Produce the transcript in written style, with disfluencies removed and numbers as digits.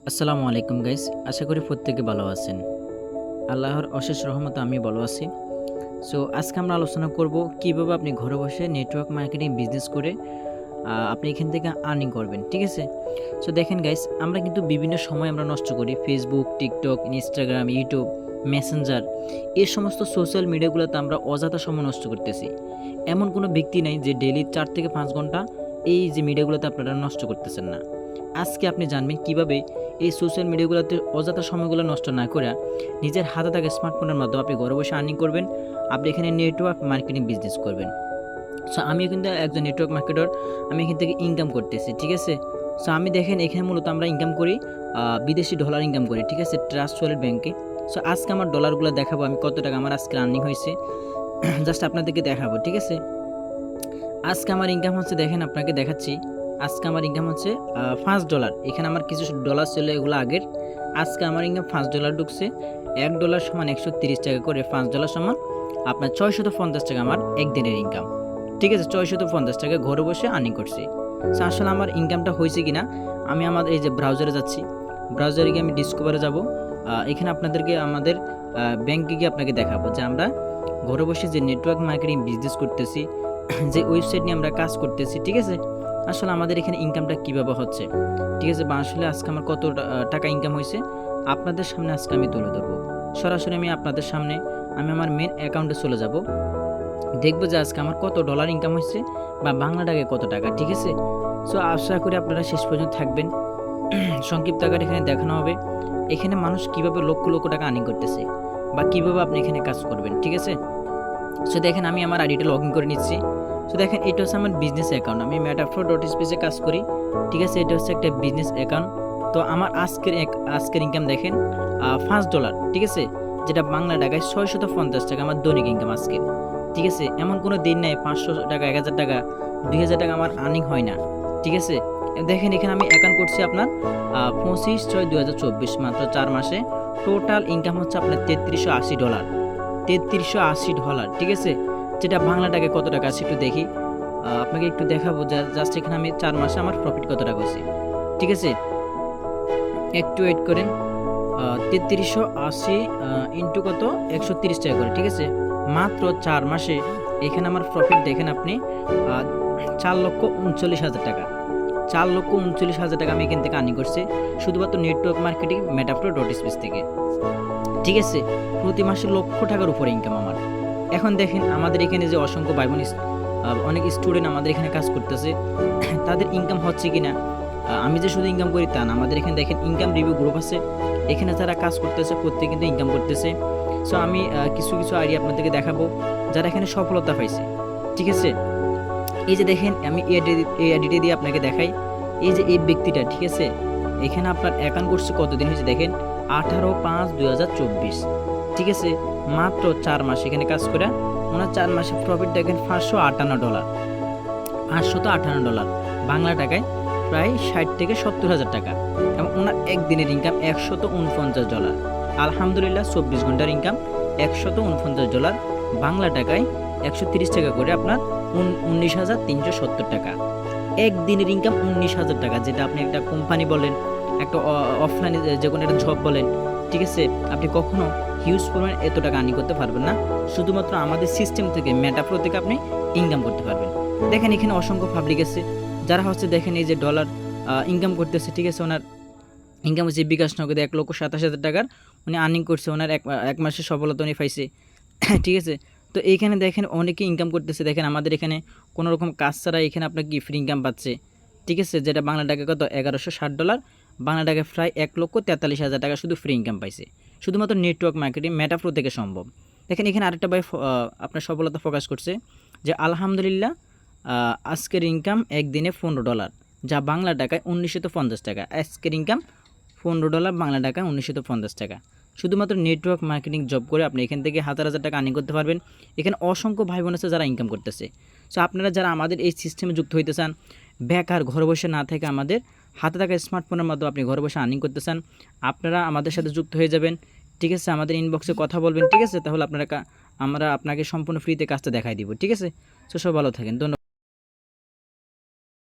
আসসালামু আলাইকুম গাইস, আশা করি প্রত্যেকে ভালো আছেন। আল্লাহর অশেষ রহমতে আমি ভালো আছি। সো আজকে আমরা আলোচনা করব কিভাবে আপনি ঘরে বসে নেটওয়ার্ক মার্কেটিং বিজনেস করে আপনি এখান থেকে আর্নিং করবেন, ঠিক আছে? সো দেখেন গাইস, আমরা কিন্তু বিভিন্ন সময় আমরা নষ্ট করি Facebook, TikTok, Instagram, YouTube, Messenger, এই সমস্ত সোশ্যাল মিডিয়াগুলোতে আমরা অযথা সময় নষ্ট করতেছি। এমন কোনো ব্যক্তি নাই যে ডেইলি 4 থেকে 5 ঘন্টা এই যে মিডিয়াগুলোতে আপনারা নষ্ট করতেছেন না। আজকে আপনি জানবেন কিভাবে এই সোশ্যাল মিডিয়াগুলোতে অযথা সময়গুলো নষ্ট না করে নিজের হাতে থাকা স্মার্টফোনের মাধ্যমে আপনি ঘরে বসে আর্নিং করবেন। আপনি এখানে নেটওয়ার্ক মার্কেটিং বিজনেস করবেন। সো আমিও কিন্তু একজন নেটওয়ার্ক মার্কেটার, আমি এখান থেকে ইনকাম করতেছি, ঠিক আছে? সো আমি দেখেন এখানে মূলত আমরা ইনকাম করি বিদেশি ডলার ইনকাম করি, ঠিক আছে, ট্রাস্ট ওয়ালেট ব্যাংকে। সো আজকে আমার ডলারগুলো দেখাবো আমি কত টাকা আমার আজকে আর্নিং হয়েছে, জাস্ট আপনাদেরকে দেখাবো, ঠিক আছে? আজকে আমার ইনকাম হচ্ছে, দেখেন আপনাকে দেখাচ্ছি। আজকে আমার ইনকাম হচ্ছে $5। এখানে আমার কিছু ডলার ছিল, এগুলো আগের। আজকে আমার ইনকাম $5 ঢুকছে। $1 সমান 130 টাকা করে, $5 সমান আপনার 650 টাকা আমার একদিনের ইনকাম, ঠিক আছে? 650 টাকা ঘরে বসে আর্নিং করছি। সো আসলে আমার ইনকামটা হয়েছে কিনা আমি আমার এই যে ব্রাউজারে যাচ্ছি, ব্রাউজারে গিয়ে আমি ডিসকভারে যাব। এখানে আপনাদেরকে আমাদের ব্যাংকে গিয়ে আপনাকে দেখাবো যে আমরা ঘরে বসে যে নেটওয়ার্ক মার্কেটিং বিজনেস করতেছি, যে ওয়েবসাইট নিয়ে আমরা কাজ করতেছি, ঠিক আছে? আসলে আমাদের এখানে ইনকামটা কীভাবে হচ্ছে, ঠিক আছে, বা আসলে আজকে আমার কত টাকা ইনকাম হয়েছে আপনাদের সামনে আজকে আমি তুলে ধরবো। সরাসরি আমি আপনাদের সামনে আমি আমার মেন অ্যাকাউন্টে চলে যাব, দেখবো যে আজকে আমার কত ডলার ইনকাম হয়েছে বা বাংলা টাকায় কত টাকা, ঠিক আছে? সো আশা করি আপনারা শেষ পর্যন্ত থাকবেন। সংক্ষিপ্ত আকারে এখানে দেখানো হবে এখানে মানুষ কিভাবে লক্ষ লক্ষ টাকা আর্নিং করতেছে বা কিভাবে আপনি এখানে কাজ করবেন, ঠিক আছে? সো দেখেন আমি আমার আইডিটা লগ ইন করে নিচ্ছি। সো দেখেন এটা হচ্ছে আমার বিজনেস অ্যাকাউন্ট, আমি metaflow.space কাজ করি, ঠিক আছে? এটা হচ্ছে একটা বিজনেস অ্যাকাউন্ট। তো আমার আজকের ইনকাম দেখেন $5, ঠিক আছে, যেটা বাংলা টাকায় 650 টাকা আমার দৈনিক ইনকাম আজকে, ঠিক আছে? এমন কোনো দিন নাই 500 টাকা, 1000 টাকা, 2000 টাকা আমার আর্নিং হয় না, ঠিক আছে? দেখেন এখানে আমি অ্যাকাউন্ট করছি আপনার 25/6/2024, মাত্র 4 মাসে টোটাল ইনকাম হচ্ছে আপনার $3380, $3380, ঠিক আছে? যেটা বাংলা টাকায় কত টাকা আছে একটু দেখি, আপনাকে একটু দেখাবো। জাস্ট এখানে আমি 4 মাসে আমার প্রফিট কত টাকা হয়েছে, ঠিক আছে? একটু ওয়েট করেন। 3380 ইন্টু কত, 130 টাকা করে, ঠিক আছে? মাত্র 4 মাসে এখানে আমার প্রফিট দেখেন আপনি 4,39,000 টাকা, 4,39,000 টাকা আমি এখান থেকে আর্নিং করছি শুধুমাত্র নেটওয়ার্ক মার্কেটিং metaflow.space থেকে, ঠিক আছে? প্রতি মাসে লক্ষ টাকার উপরে ইনকাম আমার। এখন দেখেন আমাদের এখানে যে অসংখ্য ভাই বোন অনেক স্টুডেন্ট আমাদের এখানে কাজ করতেছে, তাদের ইনকাম হচ্ছে কিনা আমি যে শুধু ইনকাম করি তা না, আমাদের এখানে দেখেন ইনকাম রিভিউ গ্রুপ আছে, এখানে যারা কাজ করতেছে প্রত্যেকে কিন্তু ইনকাম করতেছে। সো আমি কিছু কিছু আইডিয়া আপনাদেরকে দেখাবো যারা এখানে সফলতা পাইছে, ঠিক আছে? এই যে দেখেন আমি এই আইডিটা দিয়ে আপনাকে দেখাই, এই যে এই ব্যক্তিটা, ঠিক আছে, এখানে আপনার অ্যাকাউন্ট করছে কতদিন হয়েছে দেখেন 18/5/2024, ঠিক আছে? মাত্র 4 মাস এখানে কাজ করে ওনার 4 মাসে প্রফিট দেখেন $558, $558 বাংলা টাকায় প্রায় 60 থেকে 70,000 টাকা, এবং ওনার একদিনের ইনকাম $149। আলহামদুলিল্লাহ 24 ঘন্টার ইনকাম $149, বাংলা টাকায় 130 টাকা করে আপনার 19,370 টাকা। একদিনের ইনকাম 19,000 টাকা, যেটা আপনি একটা কোম্পানি বলেন, একটা অফলাইনে যে কোনো একটা জব বলেন, ঠিক আছে, আপনি কখনো হিউজ পরিমাণ এত টাকা আর্নিং করতে পারবেন না। শুধুমাত্র আমাদের সিস্টেম থেকে মেটাফ্লো থেকে আপনি ইনকাম করতে পারবেন। দেখেন এখানে অসংখ্য পাবলিক আছে যারা হচ্ছে দেখেন এই যে ডলার ইনকাম করতেছে, ঠিক আছে? ওনার ইনকাম হচ্ছে বিকাশ নগদে 1,27,000 টাকার উনি আর্নিং করছে, ওনার এক মাসের সফলতা উনি পাইছে, ঠিক আছে? তো এইখানে দেখেন অনেকে ইনকাম করতেছে, দেখেন আমাদের এখানে কোনো রকম কাজ ছাড়া এখানে আপনার কি ফ্রি ইনকাম পাচ্ছে, ঠিক আছে? যেটা বাংলা টাকায় কত $1,160, বাংলা টাকায় প্রায় 1,43,000 টাকা শুধু ফ্রি ইনকাম পাইছে, শুধুমাত্র নেটওয়ার্ক মার্কেটিং মেটাফ্লো থেকে সম্ভব। দেখেন এখানে আরেকটা ভাই আপনার সফলতা ফোকাস করছে যে আলহামদুলিল্লাহ আজকের ইনকাম একদিনে $15, যা বাংলা টাকায় 1,950 টাকা। আজকের ইনকাম $15, বাংলা টাকায় 1,950 টাকা। শুধুমাত্র নেটওয়ার্ক মার্কেটিং জব করে আপনি এখান থেকে হাজার হাজার টাকা আর্নিং করতে পারবেন। এখানে অসংখ্য ভাই বোন আছে যারা ইনকাম করতেছে। সো আপনারা যারা আমাদের এই সিস্টেমে যুক্ত হইতে চান, বেকার ঘরে বসে না থেকে আমাদের হাতে থাকা স্মার্টফোনের মাধ্যমে আপনি ঘরে বসে আর্নিং করতে চান, আপনারা আমাদের সাথে যুক্ত হয়ে যাবেন, ঠিক আছে? আমাদের ইনবক্সে কথা বলবেন, ঠিক আছে? তাহলে আমরা আপনাকে সম্পূর্ণ ফ্রিতে কাজটা দেখাই দিব, ঠিক আছে? সো সব ভালো থাকেন, ধন্যবাদ।